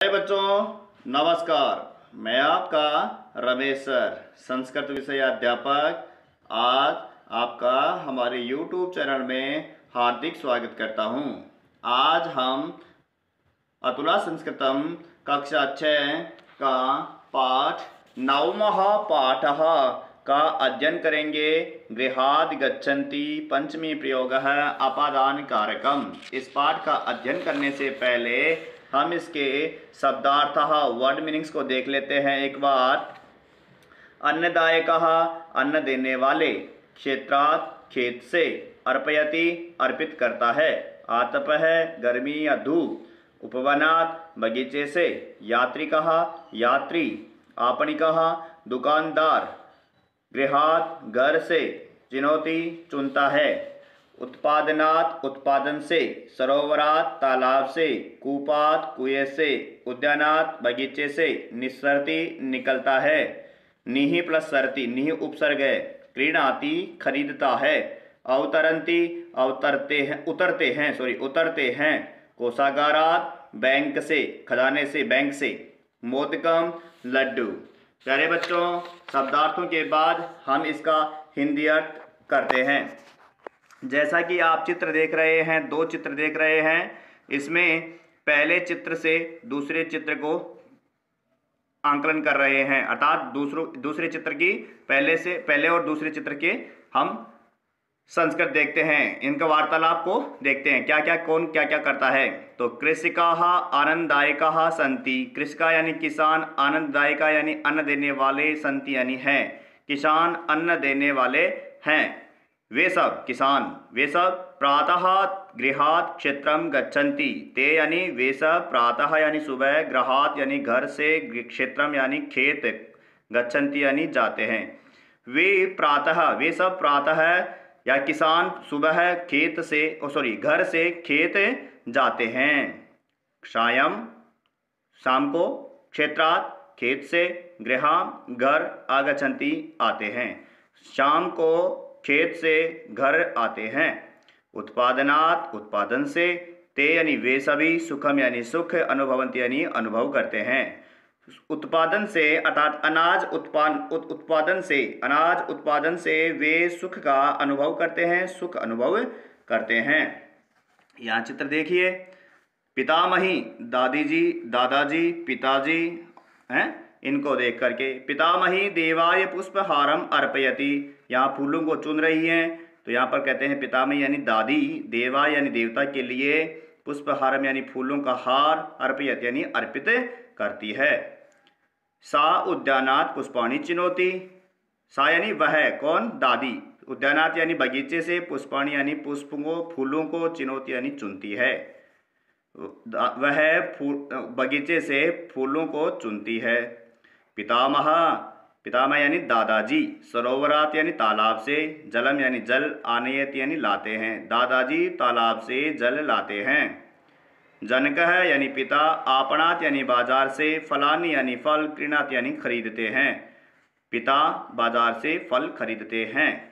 प्यारे बच्चों नमस्कार। मैं आपका रमेश सर, संस्कृत विषय अध्यापक, आज आपका हमारे YouTube चैनल में हार्दिक स्वागत करता हूं। आज हम अतुला संस्कृतम कक्षा 6 का पाठ नवमः पाठः का अध्ययन करेंगे। गृहाद् गच्छन्ति पंचमी प्रयोगः अपादान कारकम। इस पाठ का अध्ययन करने से पहले हम इसके शब्दार्थः वर्ड मीनिंग्स को देख लेते हैं एक बार। अन्नदायकः अन्न देने वाले, क्षेत्रात् खेत से, अर्पयति अर्पित करता है, आतपः गर्मी या धूप, उपवनात् बगीचे से, यात्रिकः यात्री, आपणिकः दुकानदार, गृहात् घर से, चिनोति चुनता है, उत्पादनात् उत्पादन से, सरोवरात् तालाब से, कूपात् कुएं से, उद्यानात् बगीचे से, निस्सरति निकलता है, निहि प्लस सरति निहि उपसर्ग है, क्रीणाति खरीदता है, अवतरन्ति उतरते हैं, कोषागारात् बैंक से, खजाने से, बैंक से, मोदकम लड्डू। प्यारे बच्चों, शब्दार्थों के बाद हम इसका हिंदी अर्थ करते हैं। जैसा कि आप चित्र देख रहे हैं, दो चित्र देख रहे हैं, इसमें पहले चित्र से दूसरे चित्र को आंकलन कर रहे हैं, अर्थात दूसरे चित्र की पहले और दूसरे चित्र के हम संस्कृत देखते हैं, इनका वार्तालाप को देखते हैं, कौन क्या क्या करता है। तो कृषिकाः आनंददायकाः सन्ति, कृषिका यानी किसान, आनंददायका यानी अन्न देने वाले, सन्ति यानी हैं, किसान अन्न देने वाले हैं, वे सब किसान, वे सब प्रातः गृहात् क्षेत्रम गच्छन्ति, ते यानी वे सब, प्रातः यानी सुबह, गृहात् यानी घर से, क्षेत्रम यानी खेत, गच्छन्ति यानी जाते हैं, वे सब प्रातः या किसान सुबह खेत से घर से खेत जाते हैं, सायं शाम को, क्षेत्रात् खेत से, गृहात् घर, आगच्छन्ति आते हैं, शाम को खेत से घर आते हैं, उत्पादनात् उत्पादन से, ते यानी वे सभी, सुखम यानी सुख, अनुभवन्ति यानी अनुभव करते हैं। उत्पादन से अर्थात अनाज उत्पादन से वे सुख का अनुभव करते हैं, सुख अनुभव करते हैं। यहाँ चित्र देखिए, पितामही दादी जी, दादाजी, पिताजी हैं, इनको देख करके पितामही देवाय पुष्पहारम अर्पयति, यहाँ फूलों को चुन रही हैं, तो यहाँ पर कहते हैं पितामही यानी दादी, देवा यानी देवता के लिए, पुष्पहारम यानी फूलों का हार, अर्पयति यानी अर्पित करती है। सा उद्यानात् पुष्पाणि चिनोति, सा यानी वह, कौन, दादी, उद्यानात् यानी बगीचे से, पुष्पाणि यानी पुष्पों फूलों को, चिनोति यानी चुनती है, वह बगीचे से फूलों को चुनती है। पितामह यानी दादाजी, सरोवरात यानी तालाब से, जलम यानी जल, आनयत यानी लाते हैं, दादाजी तालाब से जल लाते हैं। जनकः यानी पिता, आपणात यानी बाजार से, फलानि यानी फल, क्रीणात यानी खरीदते हैं, पिता बाजार से फल खरीदते हैं।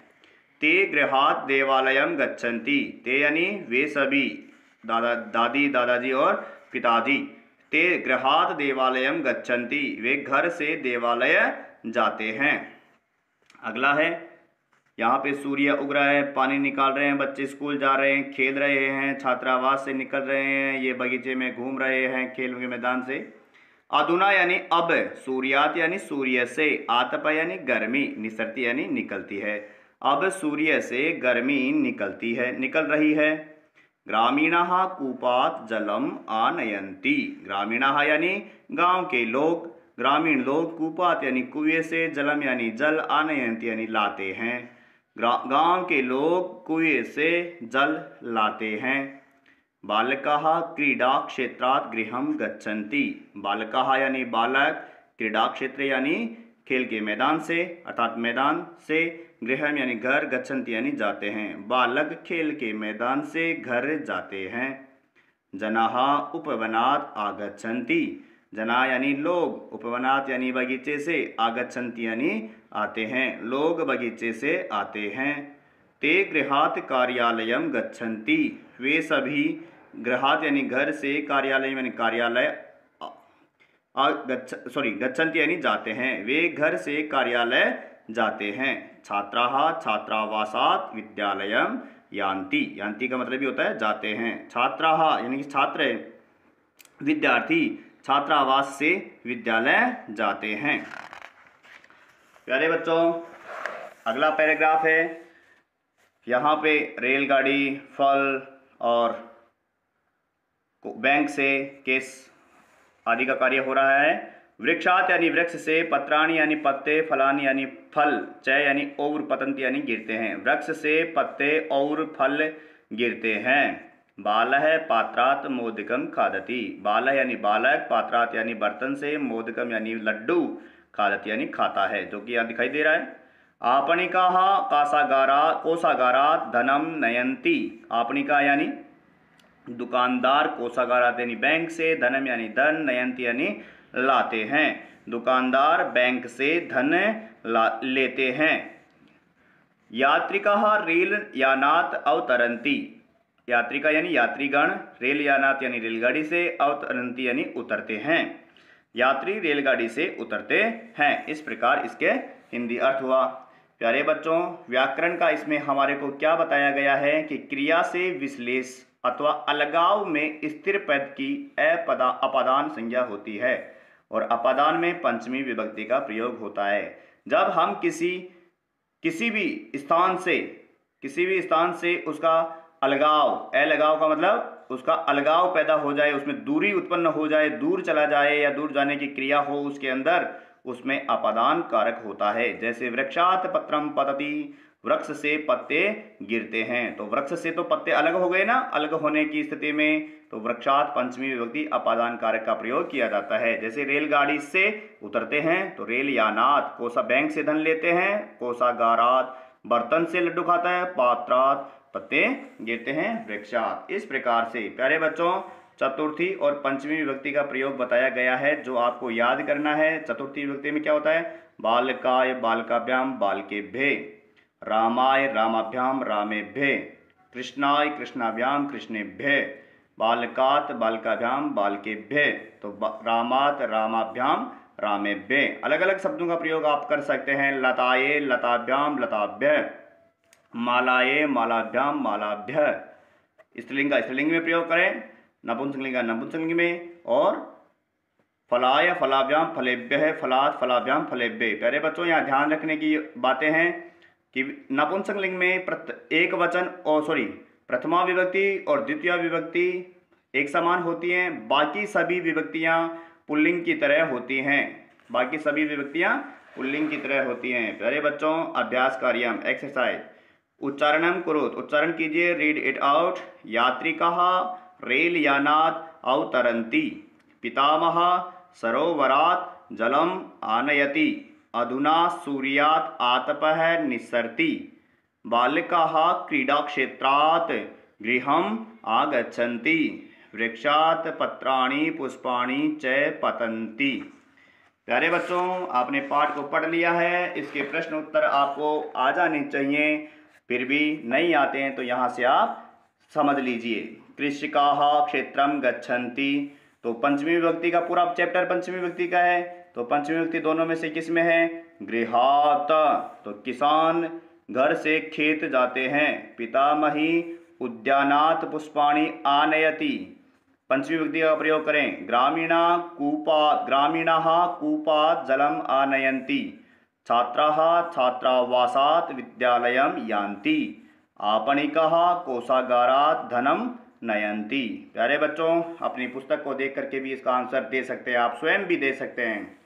ते गृहात् देवालयम गच्छन्ति, ते यानी वे सभी, दादी दादाजी और पिताजी, ते गृहात् देवालयम गच्छन्ति, वे घर से देवालय जाते हैं। अगला है, यहाँ पे सूर्य उग रहा है, पानी निकाल रहे हैं, बच्चे स्कूल जा रहे हैं, खेल रहे हैं, छात्रावास से निकल रहे हैं, ये बगीचे में घूम रहे हैं, खेल के मैदान से। अधुना यानी अब, सूर्यात यानी सूर्य से, आतप यानी गर्मी, निसरती यानी निकलती है, अब सूर्य से गर्मी निकल रही है। ग्रामीणाः कूपात् जलम आनयन्ति, ग्रामीणाः यानी गांव के लोग, ग्रामीण लोग, कूपात यानी कुएं से, जलम यानी जल, आनयन्ति यानी लाते हैं, गांव के लोग कुएं से जल लाते हैं। बालकाः क्रीडा क्षेत्रात् गृहं गच्छन्ति, बालकाः यानी बालक, क्रीडा क्षेत्र यानी खेल के मैदान से, अर्थात मैदान से, गृहम यानी घर, गच्छन्ति यानी जाते हैं, बालक खेल के मैदान से घर जाते हैं। जनाः उपवनात् आगच्छन्ति, जना यानी लोग, उपवनात् यानी बगीचे से, आगच्छन्ति यानी आते हैं, लोग बगीचे से आते हैं। ते गृहात् कार्यालयम गच्छन्ति, वे सभी, गृहात् यानी घर से, कार्यालय यानी कार्यालय गच्छन्ति यानी जाते हैं, वे घर से कार्यालय जाते हैं। छात्राः छात्रावासात् विद्यालयं यान्ति, यान्ति का मतलब भी होता है जाते हैं। छात्राः यानी कि छात्र, विद्यार्थी छात्रावास से विद्यालय जाते हैं। प्यारे बच्चों, अगला पैराग्राफ है, यहाँ पे रेलगाड़ी, फल और बैंक से केस आदि का कार्य हो रहा है। वृक्षात यानी वृक्ष से, पत्राणी यानी पत्ते, फलानी यानी फल, चय यानी और, पतंती यानी गिरते हैं। वृक्ष से पत्ते और फल गिरते हैं। बालः पात्रात मोदकम खादति, बालः यानी बालक, पात्रात यानी बर्तन से, मोदकम यानी लड्डू, खादति यानी खाता है, जो कि यहाँ दिखाई दे रहा है। आपणिकाः कोषागारात धनम नयन्ति, आपणिका यानी दुकानदार, कोषागारात यानी बैंक से, धनम यानी धन, नयन्ति यानी लाते हैं। दुकानदार बैंक से धन लेते हैं। यात्रिकाः रेल यानात अवतरन्ति, यात्रिका यानी यात्रीगण, रेल यानात यानी रेलगाड़ी से, अवतरन्ति यानी उतरते हैं, यात्री रेलगाड़ी से उतरते हैं। इस प्रकार इसके हिंदी अर्थ हुआ। प्यारे बच्चों, व्याकरण का इसमें हमारे को क्या बताया गया है कि क्रिया से विश्लेष अथवा अलगाव में स्थिर पद की अपादान संज्ञा होती है और अपादान में पंचमी विभक्ति का प्रयोग होता है। जब हम किसी भी स्थान से उसका अलगाव, अलगाव का मतलब उसका अलगाव पैदा हो जाए, उसमें दूरी उत्पन्न हो जाए, दूर चला जाए या दूर जाने की क्रिया हो उसके अंदर, उसमें अपादान कारक होता है। जैसे वृक्षात पत्रम पतति, वृक्ष से पत्ते गिरते हैं, तो वृक्ष से तो पत्ते अलग हो गए ना, अलग होने की स्थिति में तो वृक्षात पंचमी विभक्ति अपादान कारक का प्रयोग किया जाता है। जैसे रेलगाड़ी से उतरते हैं तो रेल यानात, कोषा बैंक से धन लेते हैं, कोषागारात बर्तन से लड्डू खाता है, पात्रात पत्ते गिरते हैं, वृक्षात। इस प्रकार से प्यारे बच्चों चतुर्थी और पंचमी विभक्ति का प्रयोग बताया गया है, जो आपको याद करना है। चतुर्थी विभक्ति में क्या होता है? बालकाय बालकाभ्याम बालकेभ्ये, रामाय रामाभ्याम रामेभ्ये, कृष्णाय कृष्णाभ्याम कृष्णेभ्ये, बालकात बालकाभ्याम बालकेभ्ये, तो रामात रामाभ्याम रामेभ्ये। अलग अलग शब्दों का प्रयोग आप कर सकते हैं। लताये लताभ्याम लताभ्य, मालाये मालाभ्याम मालाभ्य। स्त्रीलिंग का स्त्रीलिंग में प्रयोग करें, नपुंसकलिंग का नपुंसकलिंग में, और फलाय फलाभ्याम फलेभ्य फलात फलाभ्याम फलेभ्य। प्यारे बच्चों, यहाँ ध्यान रखने की बातें हैं कि नपुंसकलिंग में प्रथमा विभक्ति और द्वितीय विभक्ति एक समान होती हैं, बाकी सभी विभक्तियां पुल्लिंग की तरह होती हैं, बाकी सभी विभक्तियां पुल्लिंग की तरह होती हैं। प्यारे बच्चों, अभ्यास कार्यम एक्सरसाइज, उच्चारणम कुरुत, उच्चारण कीजिए, रीड इट आउट। यात्रिकाः रेल यानात अवतरन्ति, पितामह सरोवरात जलम आनयति, अधुना सूर्यात् आतपः निस्सरति, बालिकाः क्रीडाक्षेत्रात् गृहम् आगच्छन्ति, वृक्षात् पत्राणि पुष्पाणि च पतन्ति। प्यारे बच्चों, आपने पाठ को पढ़ लिया है, इसके प्रश्न उत्तर आपको आ जाने चाहिए, फिर भी नहीं आते हैं तो यहाँ से आप समझ लीजिए। कृषिकाः क्षेत्रम गच्छन्ति, तो पंचमी विभक्ति का पूरा चैप्टर पंचमी विभक्ति का है, तो पंचमी विभक्ति दोनों में से किस में है? गृहात, तो किसान घर से खेत जाते हैं। पितामही उद्यानात पुष्पाणि आनयति, पंचमी विभक्ति का प्रयोग करें। ग्रामीणाः कूपात् जलम आनयन्ति, छात्राः छात्रावासात् विद्यालयं यान्ति, आपणिकाः कोषागारात् धनम नयन्ति। प्यारे बच्चों, अपनी पुस्तक को देख करके भी इसका आंसर दे सकते हैं, आप स्वयं भी दे सकते हैं।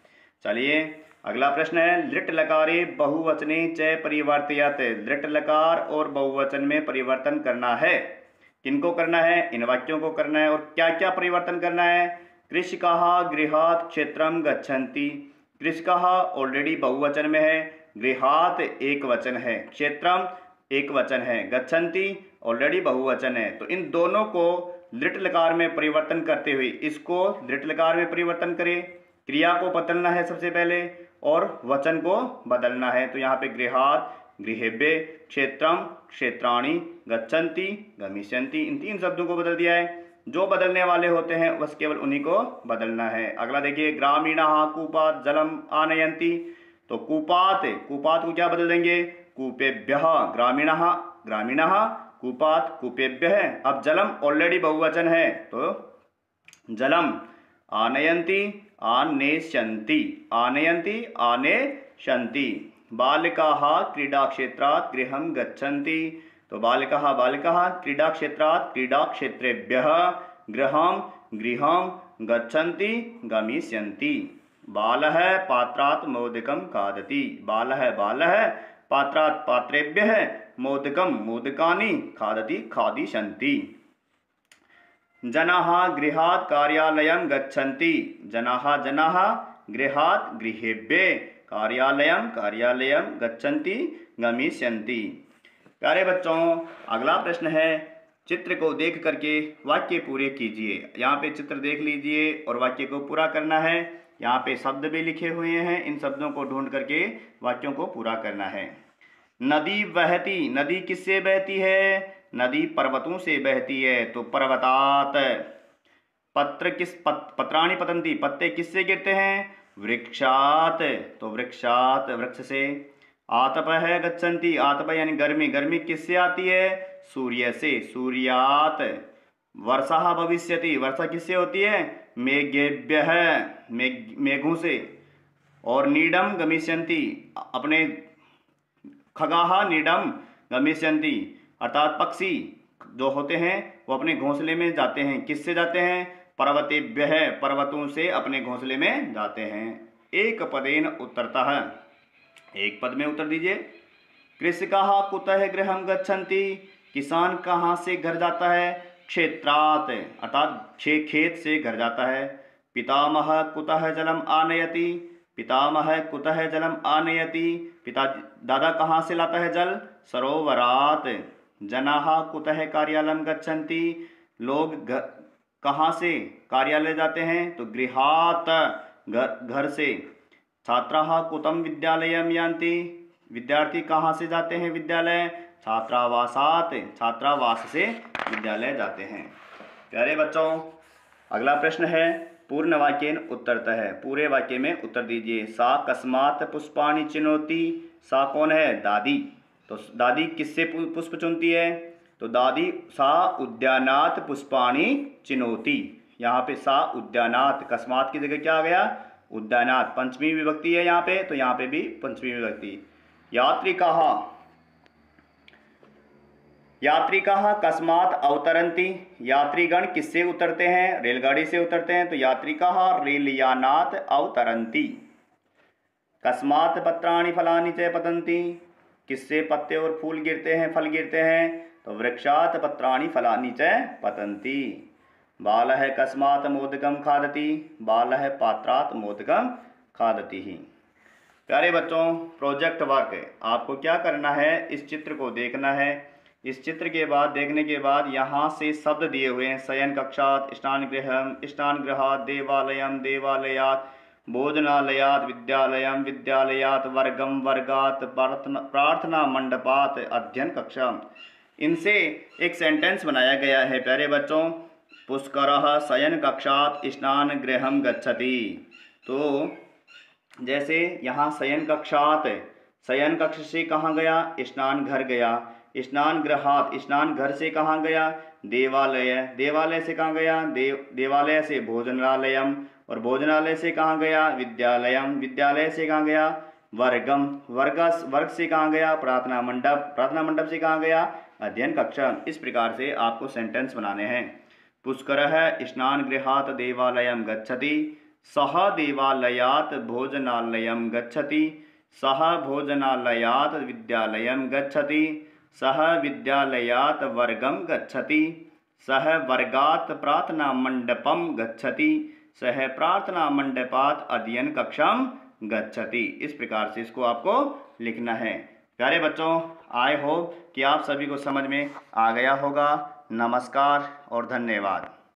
चलिए अगला प्रश्न है, लिट लकारे बहुवचने च परिवर्तयत, लिट लकार और बहुवचन में परिवर्तन करना है। किनको करना है? इन वाक्यों को करना है। और क्या क्या परिवर्तन करना है? कृषिकाः गृहात् क्षेत्रम गच्छन्ति, कृषिकाः ऑलरेडी बहुवचन में है, गृहात् एक वचन है, क्षेत्रम एक वचन है, गच्छन्ति ऑलरेडी बहुवचन है। तो इन दोनों को लिट लकार में परिवर्तन करते हुए इसको लिट लकार में परिवर्तन करें, क्रिया को बदलना है सबसे पहले और वचन को बदलना है। तो यहाँ पे गृहात् गृहेभ्ये, क्षेत्रम क्षेत्राणि, गच्छन्ति गमिष्यन्ति, इन तीन शब्दों को बदल दिया है। जो बदलने वाले होते हैं बस केवल उन्हीं को बदलना है। अगला देखिए, ग्रामीणाः कूपात् जलम आनयन्ति। तो कूपात, कूपात को क्या बदल देंगे, कूपेभ्यः। ग्रामीणाः, ग्रामीणाः कूपात, कूपेभ्यः। अब जलम ऑलरेडी बहुवचन है तो जलम आनयन्ति, आनेष्यन्ति, आनयन्ति, आनेष्यन्ति। बालिकाः क्रीडाक्षेत्रात् गृहं गच्छन्ति। तो बालिकाः, बालिकाः क्रीडाक्षेत्रात्, क्रीडाक्षेत्रेभ्यः गृहं, गृहं गच्छन्ति, गमिष्यन्ति। बालः पात्रात् मोदकं खादति। बालः, बालः पात्रात्, पात्रेभ्यः मोदकं, मोदकानि खादति, खादिष्यन्ति। जनाः गृहात् कार्यालयं गच्छन्ति। जनाः, जनाः गृहात्, गृहेभ्यः कार्यालयं, कार्यालयं गच्छन्ति, गमिष्यन्ति। प्यारे बच्चों, अगला प्रश्न है, चित्र को देख करके वाक्य पूरे कीजिए। यहाँ पे चित्र देख लीजिए और वाक्य को पूरा करना है। यहाँ पे शब्द भी लिखे हुए हैं, इन शब्दों को ढूंढ करके वाक्यों को पूरा करना है। नदी बहती, नदी किससे बहती है, नदी पर्वतों से बहती है तो पर्वतात्। पत्र किस पत्राणि पतन्ति, पत्ते किससे गिरते हैं, वृक्षात्, तो वृक्षात्, वृक्ष से। आतपः गच्छन्ति, आतपः यानी गर्मी, गर्मी किससे आती है, सूर्य से, सूर्यात्। वर्षा भविष्यति, वर्षा किससे होती है, मेघेभ्यः, मेघों से। और नीडम गमिष्यन्ति, अपने खगाः नीडम गमिष्यन्ति, अर्थात पक्षी जो होते हैं वो अपने घोंसले में जाते हैं, किससे जाते हैं, पर्वतेभ्यः, पर्वतों से अपने घोंसले में जाते हैं। एक पदेन उत्तरतः, एक पद में उत्तर दीजिए। कृषकाः कुतः गृहं गच्छन्ति, किसान कहाँ से घर जाता है, क्षेत्रात्, अर्थात खेत से घर जाता है। पितामहः कुतः जलम आनयति, पितामहः कुतः जलम आनयति, पिता दादा कहाँ से लाता है जल, सरोवरात्। जनाः कुतः कार्यालयं गच्छन्ति, लोग कहाँ से कार्यालय जाते हैं, तो गृहात्, घर से। छात्राः कुतं विद्यालयं यान्ति, विद्यार्थी कहाँ से जाते हैं विद्यालय, छात्रावासात्, छात्रावास से विद्यालय जाते हैं। प्यारे बच्चों, अगला प्रश्न है, पूर्ण वाक्येन उत्तरतः, पूरे वाक्य में उत्तर दीजिए। सा कस्मात् पुष्पाणि चिनोति, सा कौन है, दादी। तो दादी किससे पुष्प चुनती है, तो दादी सा उद्यानात् पुष्पाणि चिनोति। यहाँ पे सा उद्यानात्, कस्मात की जगह क्या आ गया, उद्यानात्, पंचमी विभक्ति है यहाँ पे, तो यहाँ पे भी पंचमी विभक्ति। यात्रिकाः, यात्रिकाः कस्मात् अवतरन्ति, यात्रीगण किससे उतरते हैं, रेलगाड़ी से उतरते हैं, तो यात्रिकाः रेलयानात् अवतरन्ति। कस्मात् पत्राणि फलानि च पतन्ति, किससे पत्ते और फूल गिरते हैं, फल गिरते हैं, तो वृक्षात् पत्राणि फलानि च पतन्ति। बालः कस्मात् मोदकं खादति, बालः पात्रात् मोदकं खादति। प्यारे बच्चों, प्रोजेक्ट वर्क आपको क्या करना है, इस चित्र को देखना है। इस चित्र के बाद देखने के बाद यहाँ से शब्द दिए हुए हैं, शयन कक्षात्, स्नानगृहं, स्नानगृहात्, देवालयं, देवालयात्, भोजनालयात्, विद्यालयं, विद्यालयात्, वर्गं, वर्गात्, प्रार्थना मंडपात्, अध्ययन कक्षा। इनसे एक सेंटेंस बनाया गया है। प्यारे बच्चों, पुष्करः शयन कक्षात् स्नानगृहं गच्छति। तो जैसे यहाँ शयन कक्षात्, शयन कक्ष से कहाँ गया, स्नान घर गया। स्नान गृहात्, स्नान घर से कहाँ गया, देवालय, देवालय से कहाँ गया, देवालय से भोजनालयम, और भोजनालय से कहाँ गया, विद्यालयम, विद्यालय से कहाँ गया, वर्गम, वर्ग से कहाँ गया, प्रार्थना मंडप, प्रार्थना मंडप से कहाँ गया, अध्ययन कक्षा। इस प्रकार से आपको सेंटेंस बनाने हैं। पुष्करः स्नान गृहात् देवालयं गच्छति, सः देवालयात् भोजनालयं गच्छति, सः भोजनालयात् विद्यालयं गच्छति, सः विद्यालयात् वर्गं गच्छति, सः वर्गात् प्रार्थना मंडपं गच्छति, सः प्रार्थना मंडपात् अध्ययन कक्षां गच्छति। इस प्रकार से इसको आपको लिखना है। प्यारे बच्चों, आई होप कि आप सभी को समझ में आ गया होगा। नमस्कार और धन्यवाद।